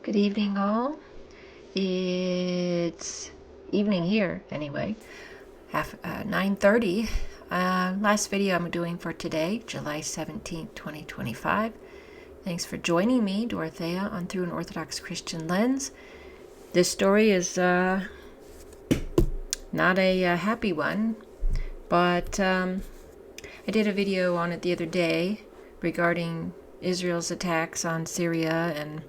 Good evening, all. It's evening here, anyway. 9:30. Last video I'm doing for today, July 17th, 2025. Thanks for joining me, Dorothea, on Through an Orthodox Christian Lens. This story is not a happy one, but I did a video on it the other day regarding Israel's attacks on Syria and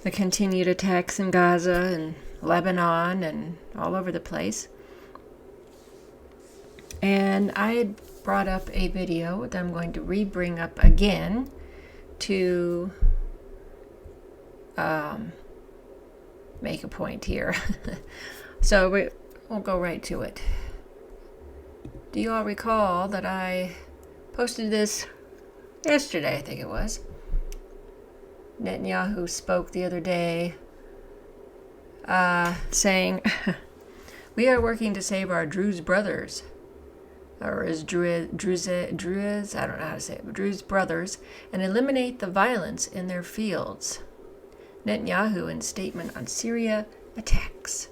the continued attacks in Gaza and Lebanon and all over the place. And I had brought up a video that I'm going to bring up again to make a point here. So we'll go right to it. Do you all recall that I posted this yesterday, I think it was? Netanyahu spoke the other day saying, "We are working to save our Druze brothers," or as Druze, I don't know how to say it, but Druze brothers, and eliminate the violence in their fields. Netanyahu, in statement on Syria attacks,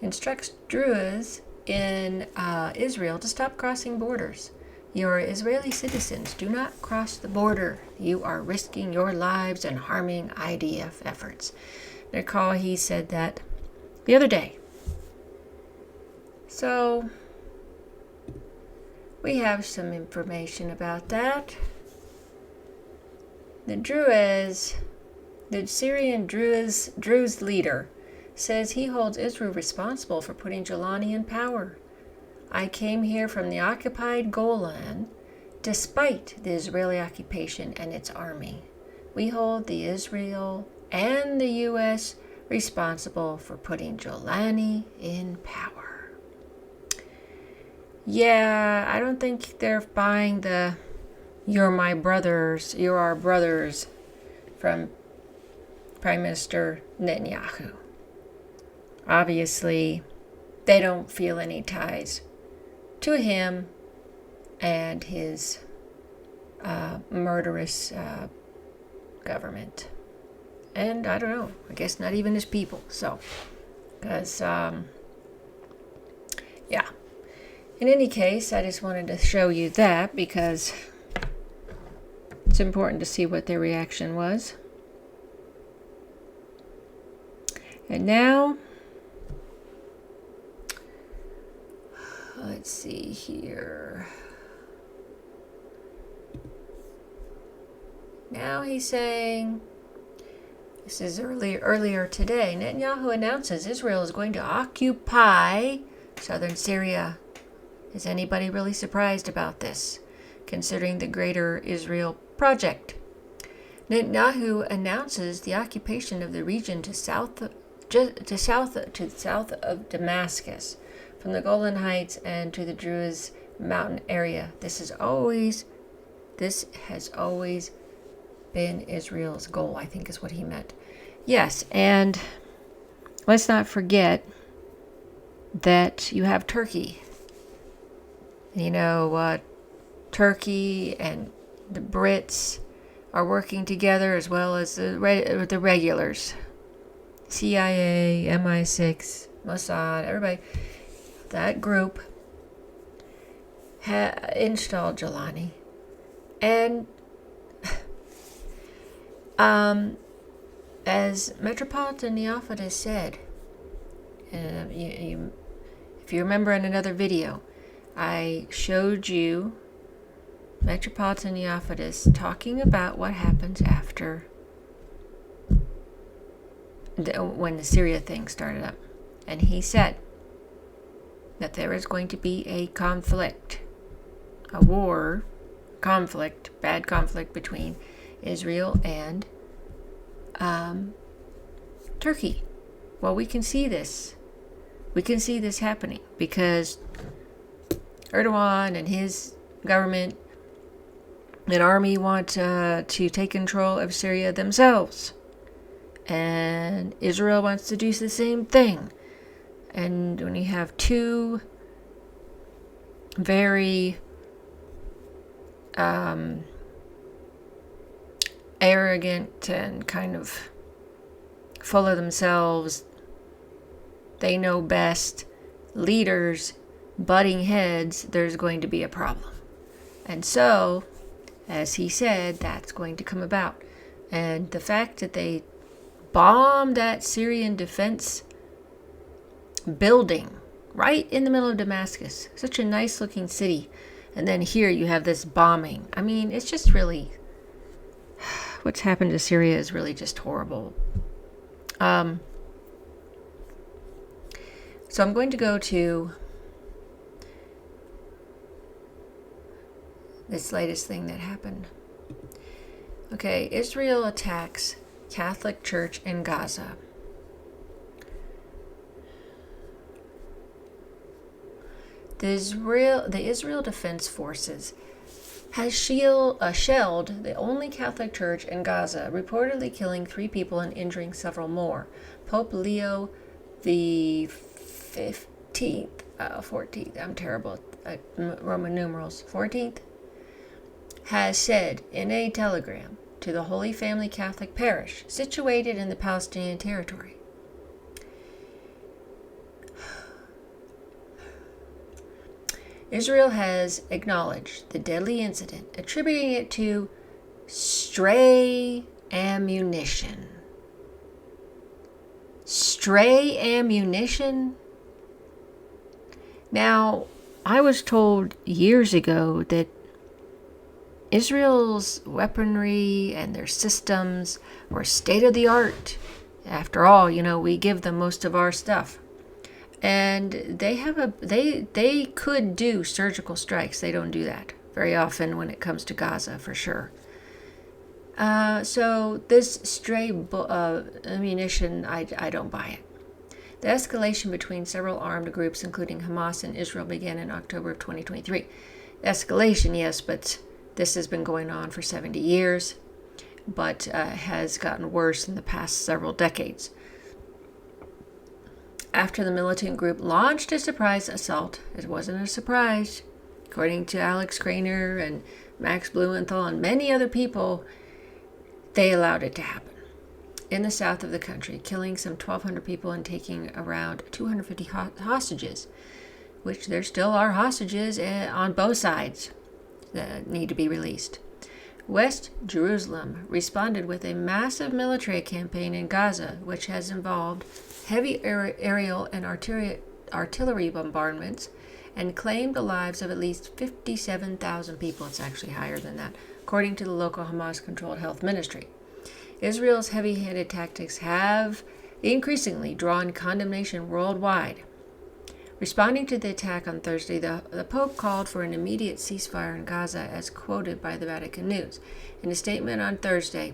instructs Druze in Israel to stop crossing borders. "You are Israeli citizens. Do not cross the border. You are risking your lives and harming IDF efforts." Recall he said that the other day. So we have some information about that. The Syrian Druze leader says he holds Israel responsible for putting Jolani in power. "I came here from the occupied Golan despite the Israeli occupation and its army. We hold the Israel and the U.S. responsible for putting Jolani in power." Yeah, I don't think they're buying the "you're my brothers, you're our brothers" from Prime Minister Netanyahu. Obviously, they don't feel any ties to him and his murderous government. And I don't know, I guess not even his people. So, because, yeah. In any case, I just wanted to show you that because it's important to see what their reaction was. And now, let's see here. Now he's saying, this is earlier today, Netanyahu announces Israel is going to occupy southern Syria. Is anybody really surprised about this, considering the Greater Israel Project? Netanyahu announces the occupation of the region to south of Damascus, from the Golan Heights and to the Druze mountain area. This has always been Israel's goal, I think is what he meant. Yes, and let's not forget that you have Turkey. You know, Turkey and the Brits are working together, as well as the regulars. CIA, MI6, Mossad, everybody. That group installed Jolani. And as Metropolitan Neophytus said, if you remember in another video, I showed you Metropolitan Neophytus talking about what happens after when the Syria thing started up. And he said that there is going to be a conflict, a war, bad conflict between Israel and Turkey. Well, we can see this. We can see this happening because Erdogan and his government and army want to take control of Syria themselves. And Israel wants to do the same thing. And when you have two very arrogant and kind of full of themselves, they know best, leaders, butting heads, there's going to be a problem. And so, as he said, that's going to come about. And the fact that they bombed that Syrian defense building right in the middle of Damascus, such a nice looking city, and then here you have this bombing. I mean, it's just really, what's happened to Syria is really just horrible. So I'm going to go to this latest thing that happened. Okay, Israel attacks Catholic Church in Gaza. The Israel Defense Forces has shelled the only Catholic church in Gaza, reportedly killing 3 people and injuring several more. Pope Leo the 14th, I'm terrible at Roman numerals, 14th, has said in a telegram to the Holy Family Catholic Parish situated in the Palestinian territory. Israel has acknowledged the deadly incident, attributing it to stray ammunition. Stray ammunition? Now, I was told years ago that Israel's weaponry and their systems were state-of-the-art. After all, we give them most of our stuff. And they could do surgical strikes. They don't do that very often when it comes to Gaza, for sure. So this stray ammunition, I don't buy it. The escalation between several armed groups, including Hamas and Israel, began in October of 2023. Escalation, yes, but this has been going on for 70 years, but has gotten worse in the past several decades. After the militant group launched a surprise assault, it wasn't a surprise. According to Alex Craner and Max Blumenthal and many other people, they allowed it to happen. In the south of the country, killing some 1,200 people and taking around 250 hostages, which there still are hostages on both sides that need to be released. West Jerusalem responded with a massive military campaign in Gaza, which has involved heavy aerial and artillery bombardments and claimed the lives of at least 57,000 people. It's actually higher than that, according to the local Hamas-controlled health ministry. Israel's heavy-handed tactics have increasingly drawn condemnation worldwide. Responding to the attack on Thursday, the Pope called for an immediate ceasefire in Gaza, as quoted by the Vatican News. In a statement on Thursday,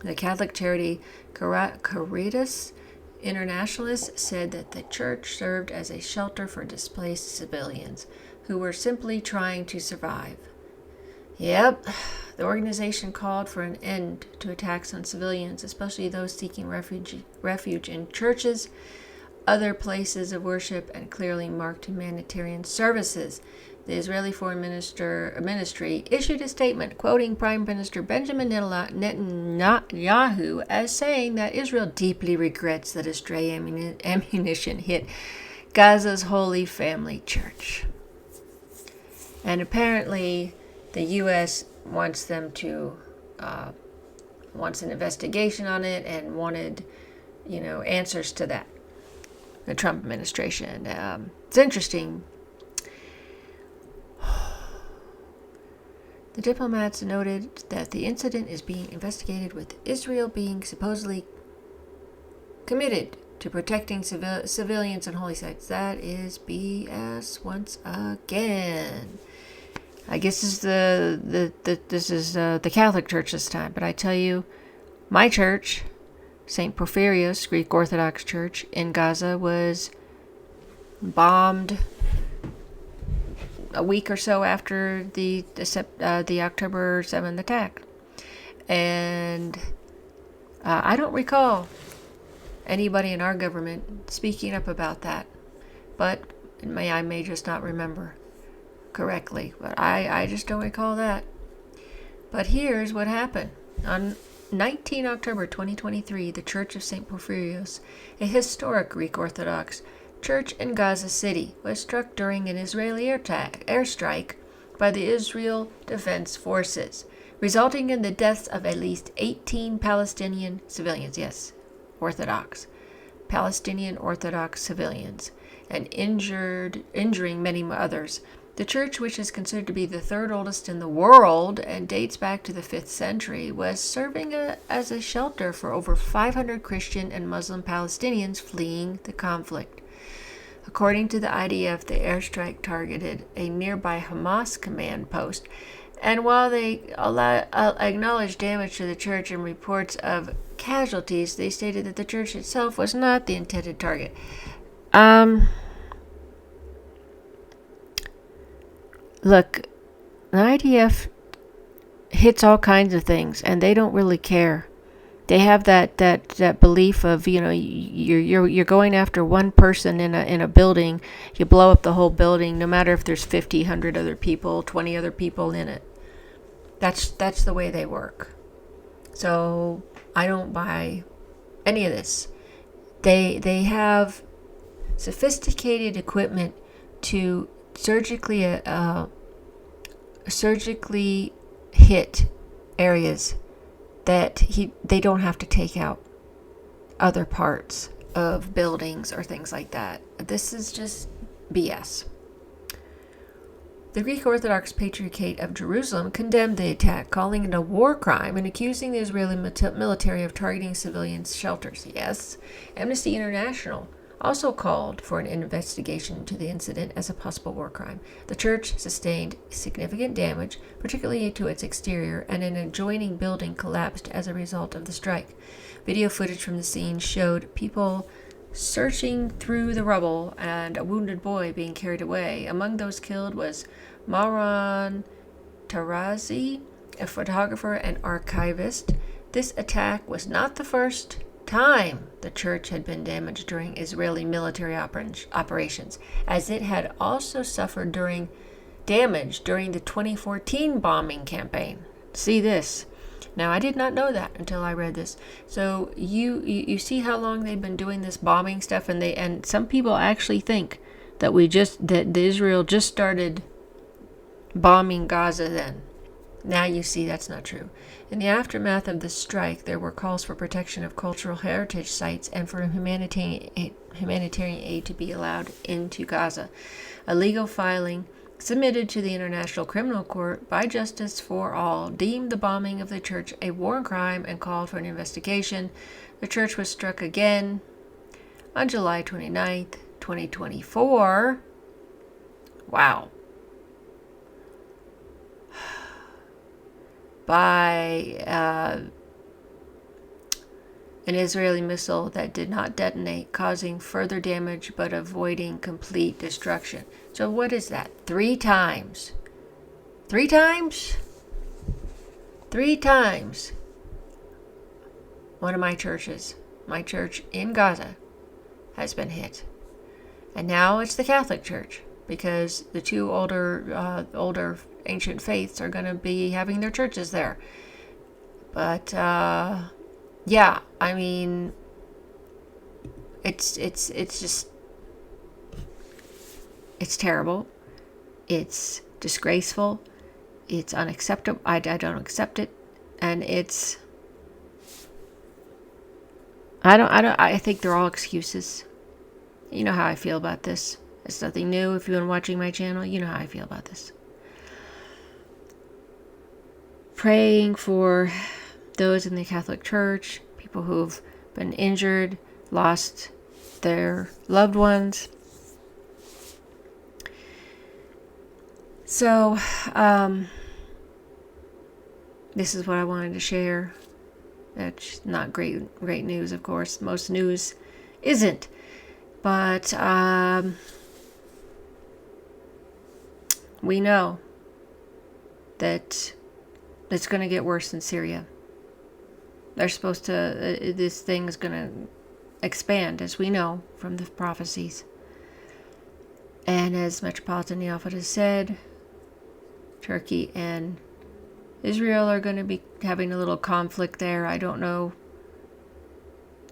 the Catholic charity Caritas Internationalists said that the church served as a shelter for displaced civilians who were simply trying to survive. Yep, the organization called for an end to attacks on civilians, especially those seeking refuge in churches, other places of worship, and clearly marked humanitarian services. The Israeli Foreign Ministry issued a statement quoting Prime Minister Benjamin Netanyahu as saying that Israel deeply regrets that a stray ammunition hit Gaza's Holy Family Church. And apparently the U.S. wants them to, wants an investigation on it and wanted, answers to that. The Trump administration. It's interesting. The diplomats noted that the incident is being investigated, with Israel being supposedly committed to protecting civilians and holy sites. That is BS once again. I guess this is the Catholic Church this time, but I tell you, my church, St. Porphyrios, Greek Orthodox Church in Gaza, was bombed a week or so after the October 7th attack. And I don't recall anybody in our government speaking up about that. But I may just not remember correctly. But I just don't recall that. But here's what happened. On 19 October 2023, the Church of St. Porphyrios, a historic Greek Orthodox church in Gaza City, was struck during an Israeli airstrike by the Israel Defense Forces, resulting in the deaths of at least 18 Palestinian civilians. Yes, Orthodox. Palestinian Orthodox civilians, and injuring many others. The church, which is considered to be the third oldest in the world and dates back to the 5th century, was serving as a shelter for over 500 Christian and Muslim Palestinians fleeing the conflict. According to the IDF, the airstrike targeted a nearby Hamas command post, and while they acknowledged damage to the church and reports of casualties, they stated that the church itself was not the intended target. Look, the IDF hits all kinds of things, and they don't really care. They have that belief of, you're going after one person in a building, you blow up the whole building, no matter if there's 50, 100 other people, 20 other people in it. That's the way they work. So I don't buy any of this. They have sophisticated equipment to surgically hit areas that they don't have to take out other parts of buildings or things like that. This is just BS. The Greek Orthodox Patriarchate of Jerusalem condemned the attack, calling it a war crime and accusing the Israeli military of targeting civilian shelters. Yes, Amnesty International also called for an investigation into the incident as a possible war crime. The church sustained significant damage, particularly to its exterior, and an adjoining building collapsed as a result of the strike. Video footage from the scene showed people searching through the rubble and a wounded boy being carried away. Among those killed was Mauron Tarazi, a photographer and archivist. This attack was not the first time the church had been damaged during Israeli military operations, as it had also suffered damage during the 2014 bombing campaign. See this. Now, I did not know that until I read this. So you see how long they've been doing this bombing stuff, and some people actually think that Israel just started bombing Gaza then. Now you see that's not true. In the aftermath of the strike, there were calls for protection of cultural heritage sites and for humanitarian aid to be allowed into Gaza. A legal filing submitted to the International Criminal Court by Justice for All deemed the bombing of the church a war crime and called for an investigation. The church was struck again on July 29th, 2024. Wow. By an Israeli missile that did not detonate, causing further damage but avoiding complete destruction. So what is that? 3 times. 3 times? 3 times. One of my churches, my church in Gaza, has been hit. And now it's the Catholic Church, because the two older ancient faiths are going to be having their churches there. But yeah, I mean, it's just, it's terrible. It's disgraceful. It's unacceptable. I don't accept it, and it's. I think they're all excuses. You know how I feel about this. It's nothing new. If you've been watching my channel, you know how I feel about this. Praying for those in the Catholic Church, people who've been injured, lost their loved ones. So, this is what I wanted to share. That's not great news, of course. Most news isn't. But we know that it's going to get worse in Syria. They're supposed to, this thing is going to expand, as we know from the prophecies. And as Metropolitan Neophyte has said, Turkey and Israel are going to be having a little conflict there. I don't know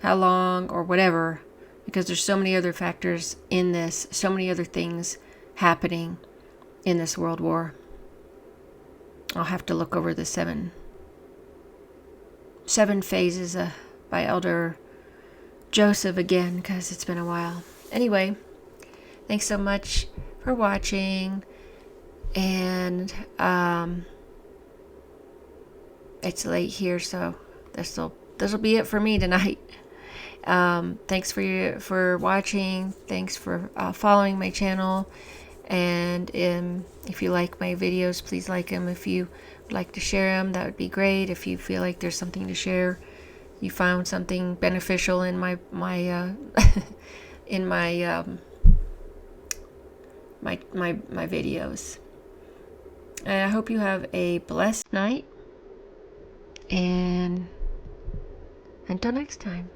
how long or whatever, because there's so many other factors in this, so many other things happening in this world war. I'll have to look over the seven phases by Elder Joseph again, because it's been a while. Anyway, thanks so much for watching, and it's late here, so this'll be it for me tonight. Thanks for watching. Thanks for following my channel, and if you like my videos, please like them. If you would like to share them, that would be great. If you feel like there's something to share, you found something beneficial in my in my videos. And I hope you have a blessed night, and until next time.